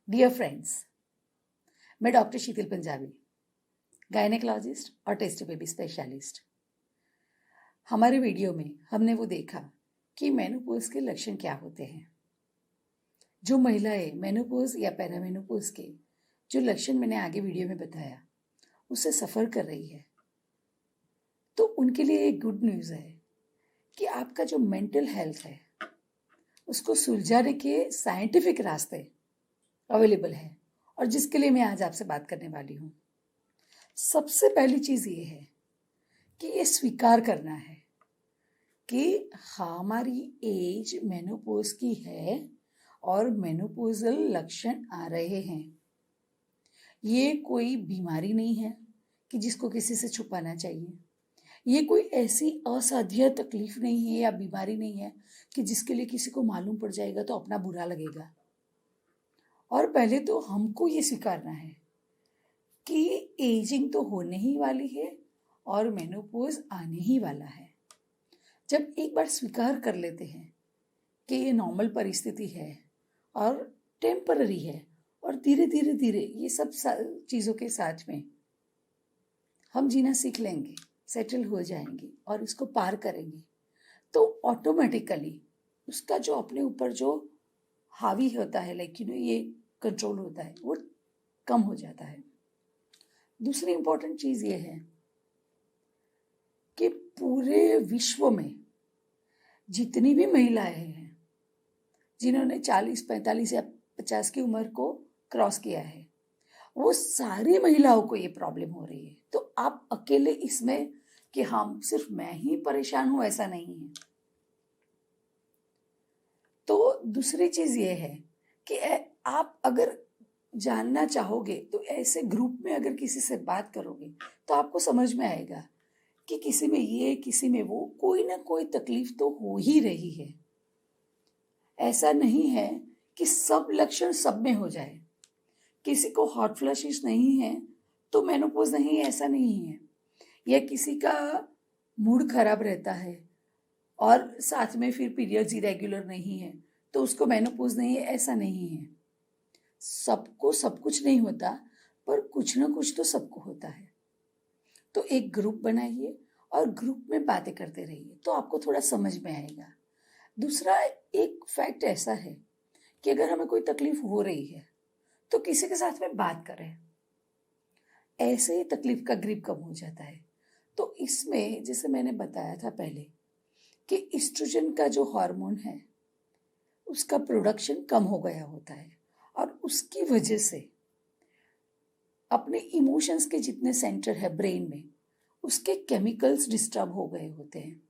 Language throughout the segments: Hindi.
डियर फ्रेंड्स, मैं डॉक्टर शीतल पंजाबी, गायनेकोलॉजिस्ट और टेस्ट बेबी स्पेशलिस्ट। हमारे वीडियो में हमने वो देखा कि मेनोपॉज के लक्षण क्या होते हैं। जो महिलाएं मेनोपॉज या पेरामेनोपॉज के जो लक्षण मैंने आगे वीडियो में बताया उससे सफ़र कर रही है, तो उनके लिए एक गुड न्यूज़ है कि आपका जो मेंटल हेल्थ है उसको सुलझाने के साइंटिफिक रास्ते अवेलेबल है, और जिसके लिए मैं आज आपसे बात करने वाली हूँ। सबसे पहली चीज़ ये है कि ये स्वीकार करना है कि हमारी एज मेनोपॉज की है और मेनोपॉजल लक्षण आ रहे हैं। ये कोई बीमारी नहीं है कि जिसको किसी से छुपाना चाहिए। ये कोई ऐसी असाध्य तकलीफ नहीं है या बीमारी नहीं है कि जिसके लिए किसी को मालूम पड़ जाएगा तो अपना बुरा लगेगा। और पहले तो हमको ये स्वीकारना है कि एजिंग तो होने ही वाली है और मेनोपॉज आने ही वाला है। जब एक बार स्वीकार कर लेते हैं कि ये नॉर्मल परिस्थिति है और टेम्पररी है और धीरे धीरे धीरे ये सब चीज़ों के साथ में हम जीना सीख लेंगे, सेटल हो जाएंगे और इसको पार करेंगे, तो ऑटोमेटिकली उसका जो अपने ऊपर जो हावी होता है, ये कंट्रोल होता है, वो कम हो जाता है। दूसरी इंपॉर्टेंट चीज़ ये है कि पूरे विश्व में जितनी भी महिलाएं हैं जिन्होंने 40, 45 या 50 की उम्र को क्रॉस किया है, वो सारी महिलाओं को ये प्रॉब्लम हो रही है। तो आप अकेले इसमें कि हम सिर्फ मैं ही परेशान हूं, ऐसा नहीं है। तो दूसरी चीज ये है कि आप अगर जानना चाहोगे तो ऐसे ग्रुप में अगर किसी से बात करोगे तो आपको समझ में आएगा कि किसी में ये, किसी में वो, कोई ना कोई तकलीफ तो हो ही रही है। ऐसा नहीं है कि सब लक्षण सब में हो जाए। किसी को हॉट फ्लैशेस नहीं है तो मेनोपॉज नहीं है, ऐसा नहीं है। या किसी का मूड खराब रहता है और साथ में फिर पीरियड्स इरेगुलर नहीं है तो उसको मेनोपॉज नहीं है, ऐसा नहीं है। सबको सब कुछ नहीं होता, पर कुछ ना कुछ तो सबको होता है। तो एक ग्रुप बनाइए और ग्रुप में बातें करते रहिए तो आपको थोड़ा समझ में आएगा। दूसरा एक फैक्ट ऐसा है कि अगर हमें कोई तकलीफ हो रही है तो किसी के साथ में बात करें, ऐसे ही तकलीफ का ग्रिप कम हो जाता है। तो इसमें जैसे मैंने बताया था पहले कि इस्ट्रोजन का जो हार्मोन है उसका प्रोडक्शन कम हो गया होता है और उसकी वजह से अपने इमोशंस के जितने सेंटर है ब्रेन में उसके केमिकल्स डिस्टर्ब हो गए होते हैं।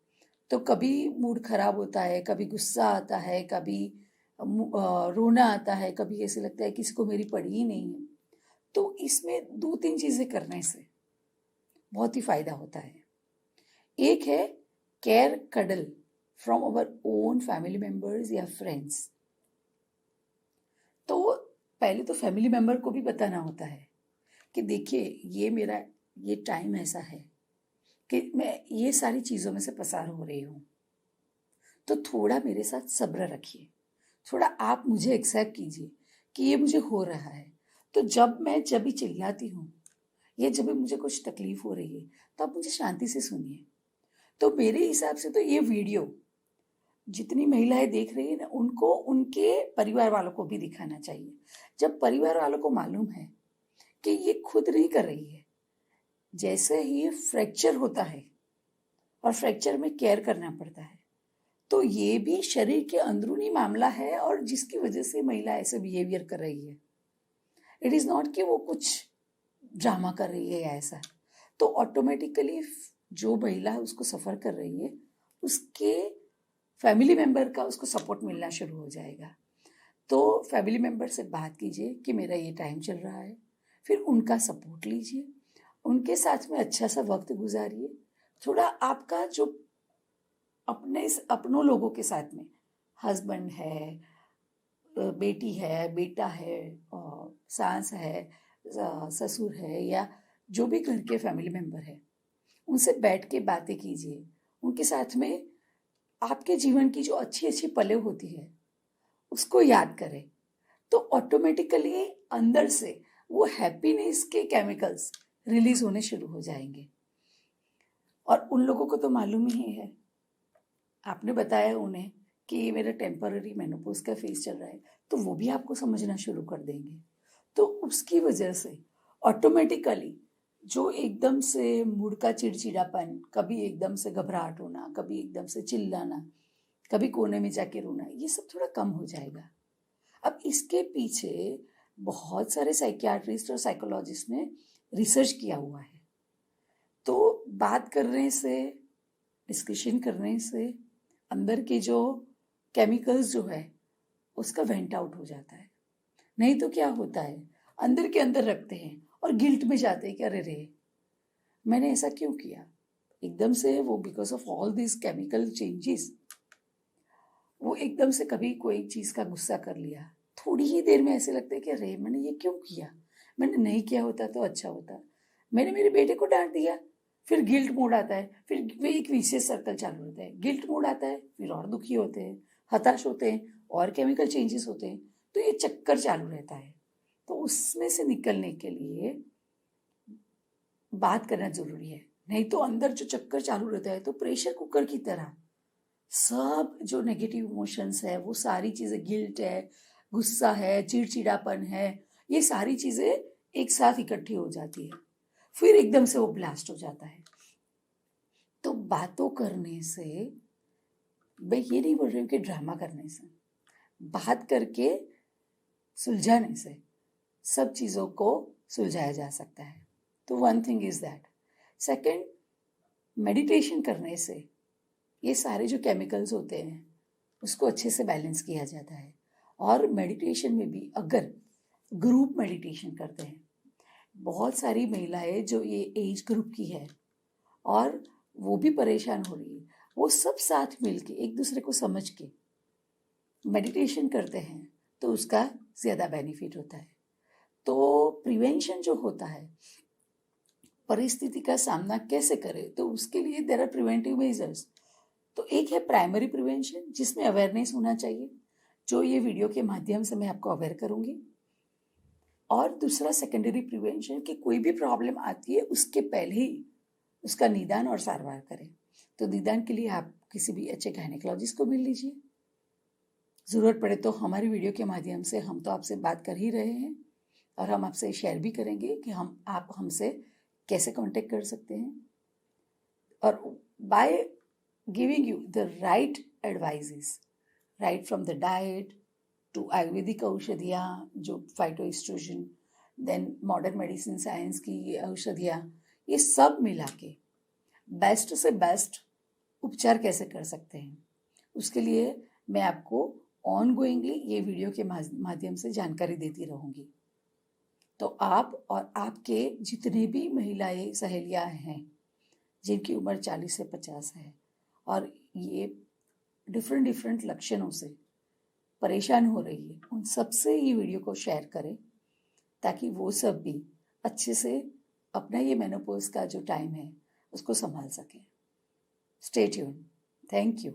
तो कभी मूड खराब होता है, कभी गुस्सा आता है, कभी रोना आता है, कभी ऐसे लगता है किसी को मेरी पड़ी ही नहीं है। तो इसमें 2-3 चीज़ें करने से बहुत ही फायदा होता है। एक है care cuddle from our own family members या फ्रेंड्स। तो पहले तो फैमिली मेंबर को भी बताना होता है कि देखिए ये मेरा ये टाइम ऐसा है कि मैं ये सारी चीज़ों में से पसार हो रही हूँ, तो थोड़ा मेरे साथ सब्र रखिए, थोड़ा आप मुझे एक्सेप्ट कीजिए कि ये मुझे हो रहा है। तो जब भी चिल्लाती हूँ या जब भी मुझे कुछ तकलीफ हो रही है तो आप मुझे शांति से सुनिए। तो मेरे हिसाब से तो ये वीडियो जितनी महिलाएं देख रही है ना, उनको उनके परिवार वालों को भी दिखाना चाहिए। जब परिवार वालों को मालूम है कि ये खुद नहीं कर रही है, जैसे ही फ्रैक्चर होता है और फ्रैक्चर में केयर करना पड़ता है, तो ये भी शरीर के अंदरूनी मामला है और जिसकी वजह से महिला ऐसे बिहेवियर कर रही है। इट इज़ नॉट कि वो कुछ ड्रामा कर रही है या ऐसा। तो ऑटोमेटिकली जो महिला है उसको सफ़र कर रही है, उसके फैमिली मेंबर का उसको सपोर्ट मिलना शुरू हो जाएगा। तो फैमिली मेंबर से बात कीजिए कि मेरा ये टाइम चल रहा है, फिर उनका सपोर्ट लीजिए, उनके साथ में अच्छा सा वक्त गुजारिए। थोड़ा आपका जो अपनों लोगों के साथ में हस्बैंड है, बेटी है, बेटा है, सास है, ससुर है, या जो भी घर के फैमिली मेंबर है, उनसे बैठ के बातें कीजिए। उनके साथ में आपके जीवन की जो अच्छी अच्छी पलें होती है उसको याद करें। तो ऑटोमेटिकली अंदर से वो हैप्पीनेस के केमिकल्स रिलीज होने शुरू हो जाएंगे। और उन लोगों को तो मालूम ही है, आपने बताया उन्हें कि ये मेरा टेम्पररी मेनोपॉज का फेज चल रहा है, तो वो भी आपको समझना शुरू कर देंगे। तो उसकी वजह से ऑटोमेटिकली जो एकदम से मूड का चिड़चिड़ापन, कभी एकदम से घबराहट होना, कभी एकदम से चिल्लाना, कभी कोने में जाके रोना, ये सब थोड़ा कम हो जाएगा। अब इसके पीछे बहुत सारे साइकियाट्रिस्ट और साइकोलॉजिस्ट ने रिसर्च किया हुआ है। तो बात करने से, डिस्कशन करने से अंदर के जो केमिकल्स जो है उसका वेंट आउट हो जाता है। नहीं तो क्या होता है, अंदर के अंदर रखते हैं और गिल्ट में जाते हैं कि अरे रे मैंने ऐसा क्यों किया। एकदम से वो because of all this chemical changes वो एकदम से कभी कोई चीज़ का गुस्सा कर लिया, थोड़ी ही देर में ऐसे लगता है कि अरे मैंने ये क्यों किया, मैंने नहीं किया होता तो अच्छा होता, मैंने मेरे बेटे को डांट दिया। फिर गिल्ट मोड आता है, फिर वे एक विशेष सर्कल चालू होता है। गिल्ट मोड आता है, फिर और दुखी होते हैं, हताश होते हैं, और केमिकल चेंजेस होते हैं। तो ये चक्कर चालू रहता है। तो उसमें से निकलने के लिए बात करना जरूरी है। नहीं तो अंदर जो चक्कर चालू रहता है तो प्रेशर कुकर की तरह सब जो नेगेटिव इमोशंस है, वो सारी चीजें, गिल्ट है, गुस्सा है, चिड़चिड़ापन है, ये सारी चीजें एक साथ इकट्ठी हो जाती है, फिर एकदम से वो ब्लास्ट हो जाता है। तो बातों करने से, मैं ये नहीं बोल रही हूँ कि ड्रामा करने से, बात करके सुलझाने से सब चीज़ों को सुलझाया जा सकता है। तो one thing is that. Second, meditation करने से ये सारे जो केमिकल्स होते हैं उसको अच्छे से बैलेंस किया जाता है। और मेडिटेशन में भी अगर ग्रुप मेडिटेशन करते हैं, बहुत सारी महिलाएं जो ये एज ग्रुप की है और वो भी परेशान हो रही है, वो सब साथ मिलके एक दूसरे को समझ के मेडिटेशन करते हैं तो उसका ज़्यादा बेनिफिट होता है। तो प्रिवेंशन जो होता है, परिस्थिति का सामना कैसे करें, तो उसके लिए देयर आर प्रिवेंटिव मेजर्स। तो एक है प्राइमरी प्रिवेंशन, जिसमें अवेयरनेस होना चाहिए, जो ये वीडियो के माध्यम से मैं आपको अवेयर करूंगी। और दूसरा सेकेंडरी प्रिवेंशन, कि कोई भी प्रॉब्लम आती है उसके पहले ही उसका निदान और सारवार करें। तो निदान के लिए आप किसी भी अच्छे गायनेकोलॉजिस्ट को मिल लीजिए। ज़रूरत पड़े तो हमारी वीडियो के माध्यम से हम तो आपसे बात कर ही रहे हैं और हम आपसे शेयर भी करेंगे कि आप हमसे कैसे कांटेक्ट कर सकते हैं। और by giving you the right advises, right from the diet to Ayurvedic औषधियाँ जो phytoestrogen, then modern medicine science की औषधियाँ, ये सब मिला के बेस्ट से बेस्ट उपचार कैसे कर सकते हैं, उसके लिए मैं आपको ऑनगोइंगली ये वीडियो के माध्यम से जानकारी देती रहूँगी। तो आप और आपके जितने भी महिलाएं सहेलियाँ हैं जिनकी उम्र 40 से 50 है और ये डिफरेंट लक्षणों से परेशान हो रही है, उन सबसे ये वीडियो को शेयर करें ताकि वो सब भी अच्छे से अपना ये मेनोपॉज का जो टाइम है उसको संभाल सकें। Stay tune. Thank you.